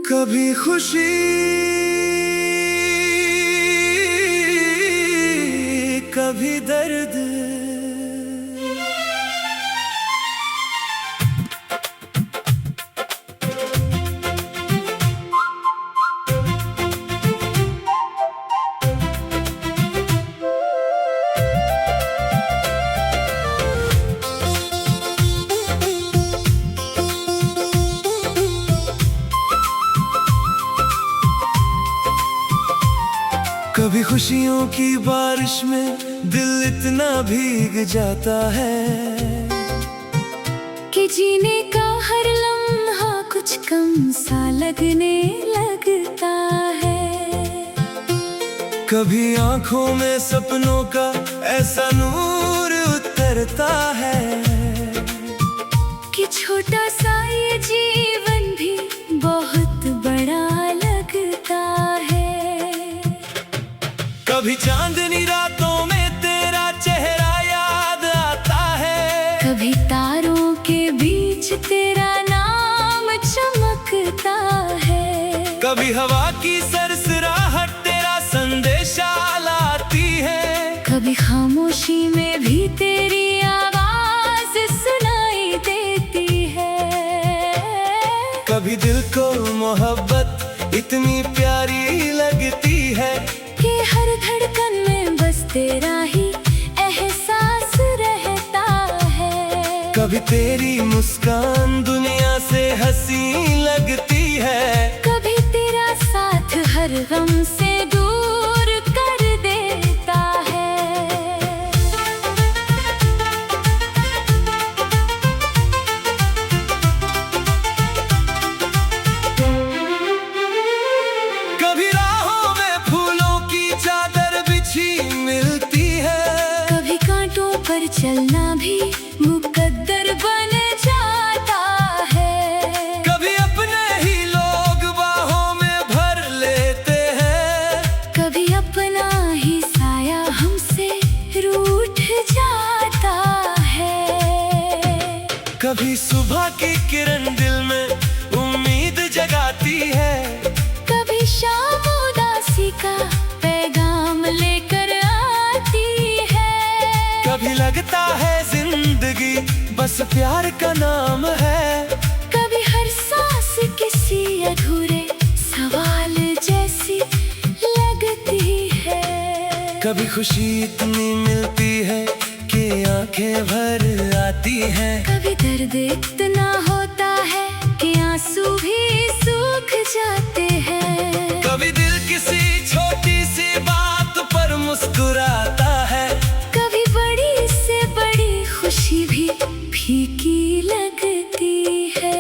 कभी खुशी, कभी दर्द, कभी खुशियों की बारिश में दिल इतना भीग जाता है कि जीने का हर लम्हा कुछ कम सा लगने लगता है। कभी आंखों में सपनों का ऐसा नूर उतरता है कि छोटा सा ये जीवन भी बहुत बड़ा लगता है। कभी चांदनी रातों में तेरा चेहरा याद आता है, कभी तारों के बीच तेरा नाम चमकता है, कभी हवा की सरसराहट तेरा संदेशा लाती है, कभी खामोशी में भी तेरी आवाज सुनाई देती है। कभी दिल को मोहब्बत इतनी प्यारी लगती है कि हर धड़कन में बस तेरा ही एहसास रहता है। कभी तेरी मुस्कान दुनिया से हंसी लगती है, कभी तेरा साथ हर गम से दूर कर देता है। कभी राहों में फूलों की चादर बिछी मिलती है, कभी कांटों पर चलना भी मुकद्दर बन जाता है, कभी अपने ही लोग बाहों में भर लेते हैं, कभी अपना ही साया हमसे रूठ जाता है। कभी सुबह की किरण दिल में उम्मीद जगाती है, कभी शाम उदासी का पैगाम लेकर आती है, कभी लगता है जिंदगी बस प्यार का नाम है, कभी हर सांस किसी अधूरे सवाल जैसी लगती है। कभी खुशी इतनी मिलती है कि आंखें भर आती हैं, कभी दर्द इतना होता है कि आंसू भी सूख जाते हैं, कभी दिल किसी छोटी सी बात पर मुस्कुराता है, कभी बड़ी से बड़ी खुशी भी फीकी लगती है।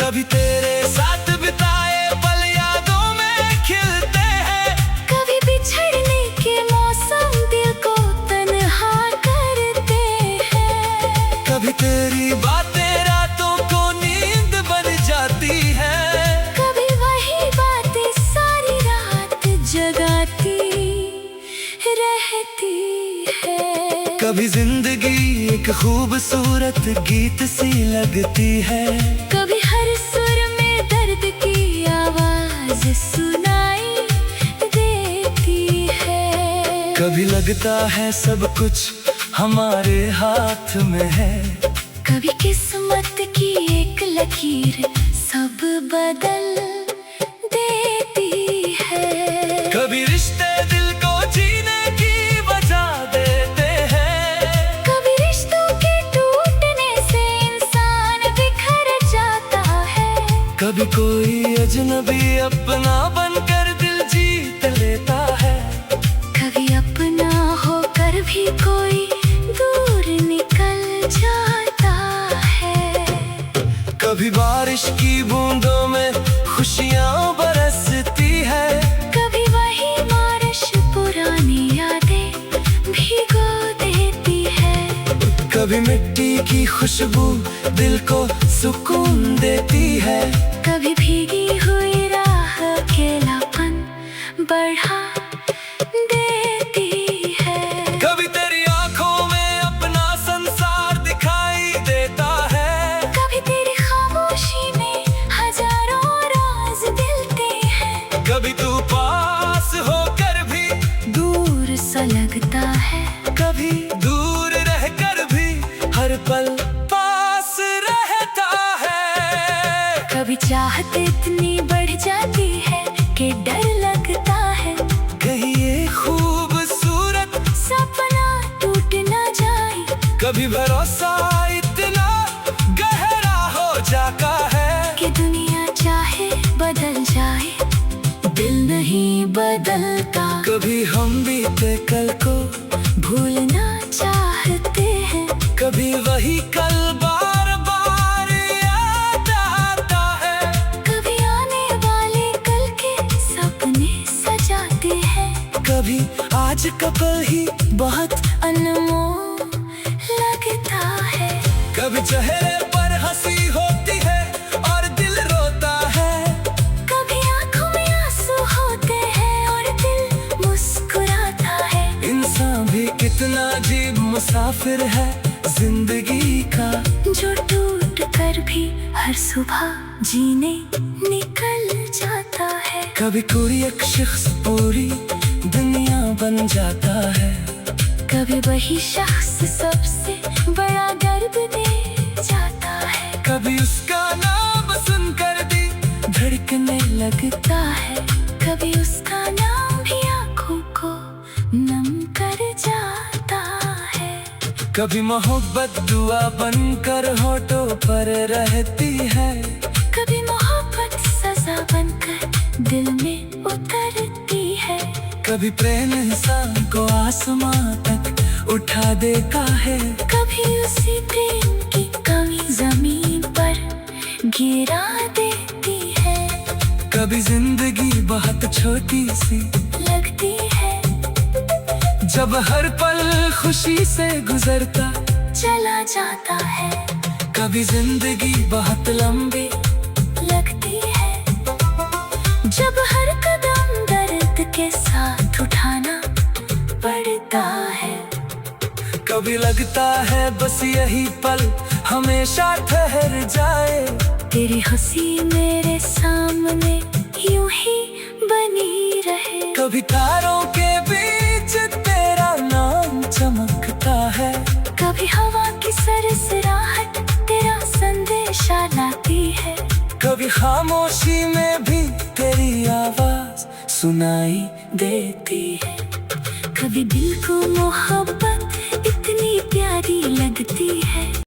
कभी तेरे साथ बिताए पल यादों में खिलते हैं, कभी बिछड़ने के मौसम दिल को तन्हा करते हैं, कभी तेरी बातें रातों को नींद बन जाती है, कभी वही बातें सारी रात जगाती रहती है। कभी जिंदगी एक खूबसूरत गीत सी लगती है, कभी हर सुर में दर्द की आवाज सुनाई देती है। कभी लगता है सब कुछ हमारे हाथ में है, कभी किस्मत की एक लकीर सब बदल देती है। कभी रिश्ते दिल को जीने की वजह देते हैं, कभी रिश्तों के टूटने से इंसान बिखर जाता है, कभी कोई अजनबी अपना बनकर दिल जीत लेता है, कभी अपना होकर भी कोई दूर निकल जाता है। कभी बारिश की बूंदों में खुशियाँ बरसती है, कभी वही बारिश पुरानी यादें भिगो देती है, कभी मिट्टी की खुशबू दिल को सुकून देती है, कभी भीगी हुई राह अकेलापन बढ़ा देती है। कभी तेरी आंखों में अपना संसार दिखाई देता है, पल पास रहता है। कभी चाहत इतनी बढ़ जाती है कि डर लगता है, कहीं ये खूबसूरत सपना टूट ना जाए। कभी भरोसा इतना गहरा हो जाता है कि दुनिया चाहे बदल जाए, दिल नहीं बदलता। कभी हम बीते कल को भूलना चाहते हैं, कभी वही कल बार बार याद आता है। कभी आने वाले कल के सपने सजाते हैं। कभी आज का पल ही बहुत, अनमोल लगता है। कभी चेहरे पर हंसी होती है और दिल रोता है। कभी आंखों में आंसू होते हैं और दिल मुस्कुराता है। इंसान भी कितना अजीब मुसाफिर है जिंदगी का, जो टूट कर भी हर सुबह जीने निकल जाता है। कभी कोई एक शख्स पूरी दुनिया बन जाता है। कभी वही शख्स सबसे बड़ा दर्द दे जाता है। कभी उसका नाम सुनकर भी धड़कने लगता है। कभी उसका नाम भी आंखों को नम कर जाता है। कभी मोहब्बत दुआ बनकर होठों पर रहती है। कभी मोहब्बत सजा बनकर दिल में उतरती है। कभी प्रेम इंसान को आसमां तक उठा देता है। कभी उसी प्रेम की कमी जमीन पर गिरा देती है। कभी जिंदगी बहुत छोटी सी लगती है, जब हर पल खुशी से गुजरता चला जाता है। कभी जिंदगी बहुत लंबी लगती है, जब हर कदम दर्द के साथ उठाना पड़ता है। कभी लगता है बस यही पल हमेशा ठहर जाए। तेरी हंसी मेरे सामने यूं ही बनी रहे। कभी तारों के बीच तेरा नाम चमकता है। कभी हवा की सरसराहट तेरा संदेशा लाती है। कभी खामोशी में भी तेरी आवाज सुनाई देती है। कभी दिल को मोहब्बत इतनी प्यारी लगती है